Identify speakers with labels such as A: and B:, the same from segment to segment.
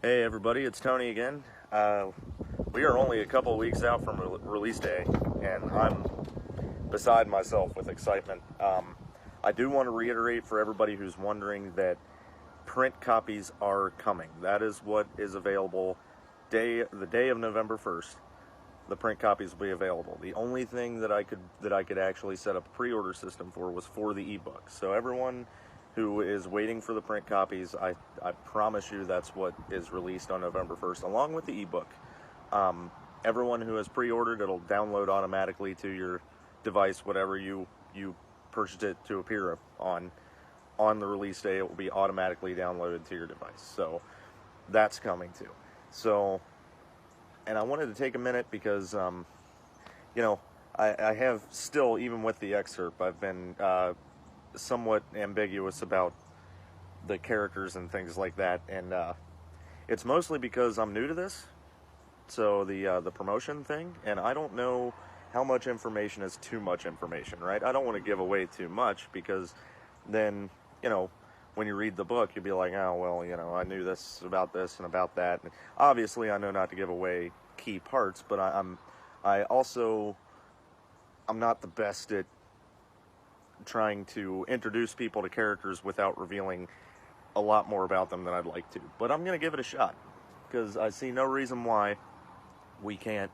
A: Hey everybody, it's Tony again. We are only a couple of weeks out from release day, and I'm beside myself with excitement. I do want to reiterate for everybody who's wondering that print copies are coming. That is what is available the day of November 1st. The print copies will be available. The only thing that I could actually set up a pre-order system for was for the ebook. So everyone who is waiting for the print copies, I promise you that's what is released on November 1st, along with the ebook. Everyone who has pre-ordered, it'll download automatically to your device, whatever you purchased it to appear on the release day. It will be automatically downloaded to your device. So that's coming too. So, and I wanted to take a minute because, I have still, even with the excerpt, I've been somewhat ambiguous about the characters and things like that, and it's mostly because I'm new to this. So the promotion thing, and I don't know how much information is too much information, right? I don't want to give away too much, because then, when you read the book, you'll be like, oh, well, I knew this and about that. And obviously, I know not to give away key parts, but I'm not the best at trying to introduce people to characters without revealing a lot more about them than I'd like to. But I'm going to give it a shot, because I see no reason why we can't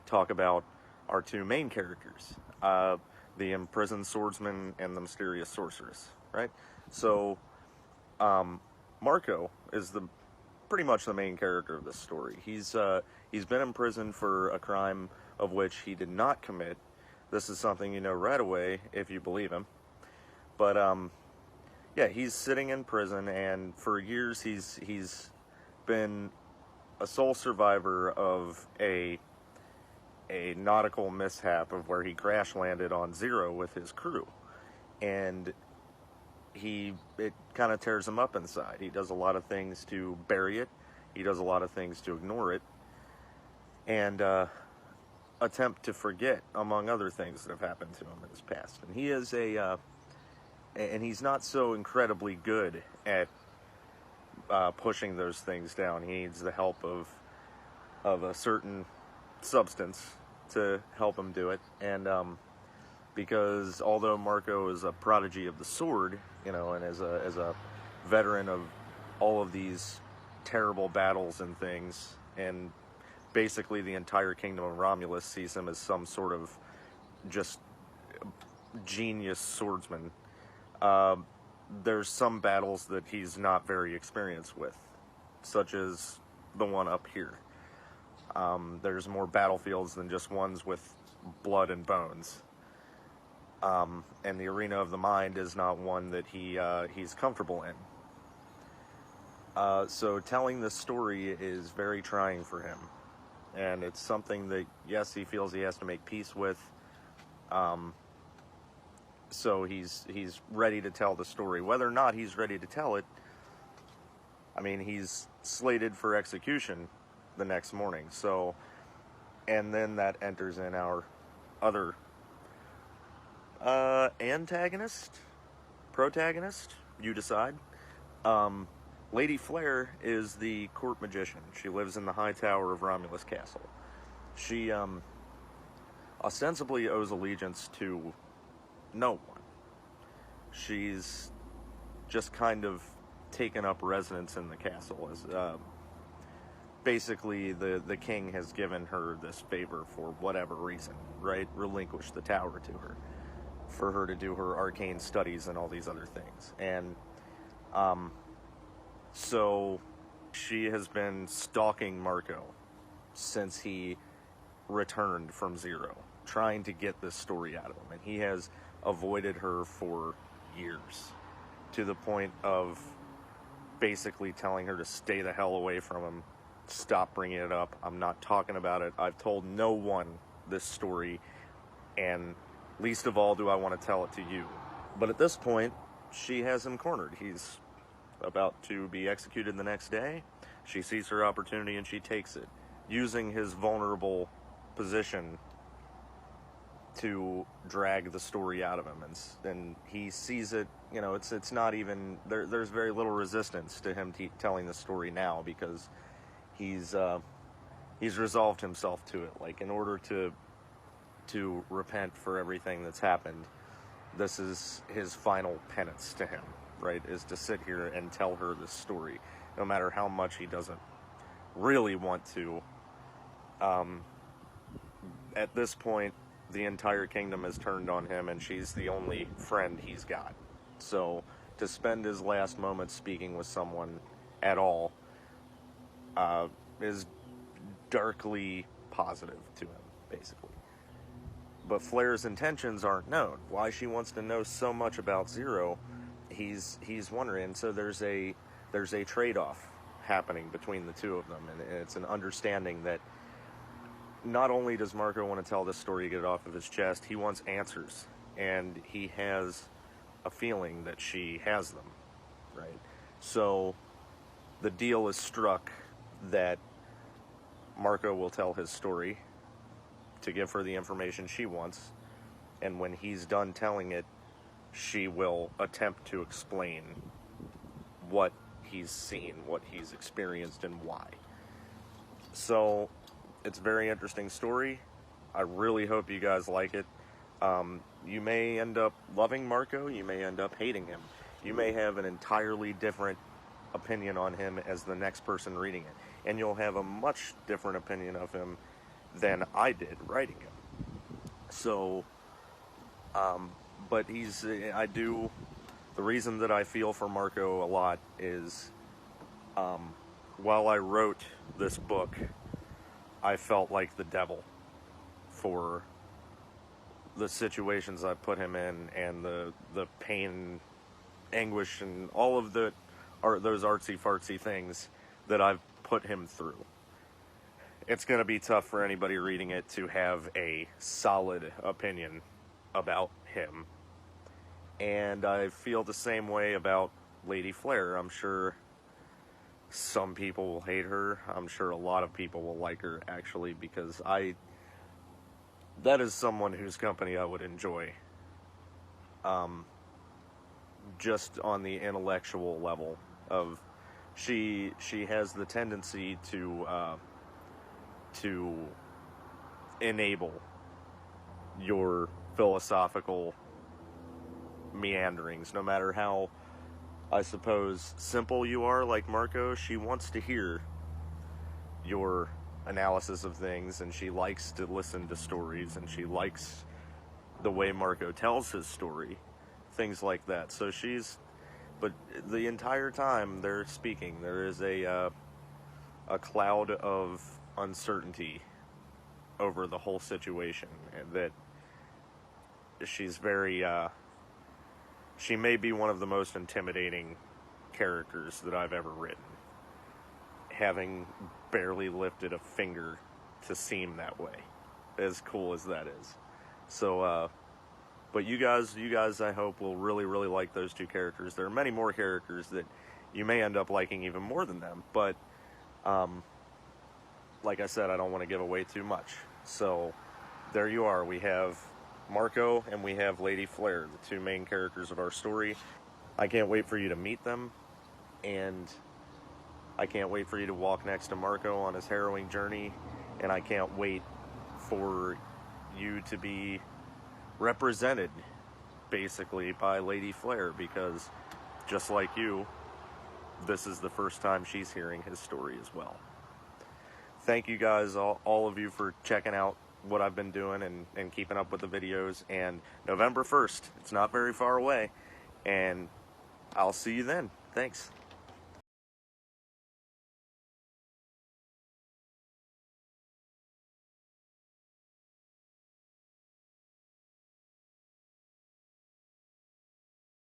A: talk about our two main characters, the imprisoned swordsman and the mysterious sorceress, right? So, Marco is pretty much the main character of this story. He's been imprisoned for a crime of which he did not commit. This is something you know right away if you believe him. But yeah, he's sitting in prison, and for years he's been a sole survivor of a nautical mishap of where he crash landed on Zero with his crew, and it kind of tears him up inside. He does a lot of things to bury it. He does a lot of things to ignore it, and attempt to forget, among other things that have happened to him in his past. And he is and he's not so incredibly good at pushing those things down. He needs the help of a certain substance to help him do it. And because although Marco is a prodigy of the sword, and as a veteran of all of these terrible battles and things, and basically the entire kingdom of Romulus sees him as some sort of just genius swordsman, there's some battles that he's not very experienced with, such as the one up here. There's more battlefields than just ones with blood and bones. And the arena of the mind is not one that he's comfortable in. So telling this story is very trying for him. And it's something that, yes, he feels he has to make peace with. So he's ready to tell the story. Whether or not he's ready to tell it, he's slated for execution the next morning. So, and then that enters in our other protagonist, you decide. Lady Flair is the court magician. She lives in the high tower of Romulus Castle. She ostensibly owes allegiance to no one. She's just kind of taken up residence in the castle, as basically the king has given her this favor for whatever reason, right? Relinquished the tower to her for her to do her arcane studies and all these other things. And so she has been stalking Marco since he returned from Zero, trying to get this story out of him. And he has avoided her for years, to the point of basically telling her to stay the hell away from him, stop bringing it up, I'm not talking about it, I've told no one this story, and least of all do I want to tell it to you. But at this point, she has him cornered. He's about to be executed the next day. She sees her opportunity and she takes it, using his vulnerable position to drag the story out of him. And he sees it, it's not even, there's very little resistance to him telling the story now, because he's resolved himself to it. Like, in order to repent for everything that's happened, this is his final penance to him, right? Is to sit here and tell her this story, no matter how much he doesn't really want to. At this point, the entire kingdom has turned on him, and she's the only friend he's got. So, to spend his last moments speaking with someone at all is darkly positive to him, basically. But Flair's intentions aren't known. Why she wants to know so much about Zero, he's wondering. So there's a trade-off happening between the two of them, and it's an understanding that not only does Marco want to tell this story, get it off of his chest, he wants answers, and he has a feeling that she has them, right? So the deal is struck that Marco will tell his story to give her the information she wants, and when he's done telling it, she will attempt to explain what he's seen, what he's experienced, and why. So it's a very interesting story. I really hope you guys like it. You may end up loving Marco, you may end up hating him. You may have an entirely different opinion on him as the next person reading it, and you'll have a much different opinion of him than I did writing him. So, but the reason that I feel for Marco a lot is, while I wrote this book, I felt like the devil for the situations I put him in, and the pain, anguish, and all of those artsy-fartsy things that I've put him through. It's going to be tough for anybody reading it to have a solid opinion about him. And I feel the same way about Lady Flair. I'm sure some people will hate her. I'm sure a lot of people will like her, actually, because that is someone whose company I would enjoy. Just on the intellectual level of, she has the tendency to enable your philosophical meanderings, no matter how, I suppose, simple you are, like Marco. She wants to hear your analysis of things, and she likes to listen to stories, and she likes the way Marco tells his story, things like that. So but the entire time they're speaking, there is a cloud of uncertainty over the whole situation, and that she's very, she may be one of the most intimidating characters that I've ever written, having barely lifted a finger to seem that way, as cool as that is. So, but you guys, I hope, will really, really like those two characters. There are many more characters that you may end up liking even more than them, but, like I said, I don't want to give away too much. So, there you are. We have Marco and we have Lady Flair, the two main characters of our story. I can't wait for you to meet them, and I can't wait for you to walk next to Marco on his harrowing journey, and I can't wait for you to be represented, basically, by Lady Flair, because just like you, this is the first time she's hearing his story as well. Thank you guys, all of you, for checking out what I've been doing and keeping up with the videos. And November 1st, it's not very far away, and I'll see you then. Thanks.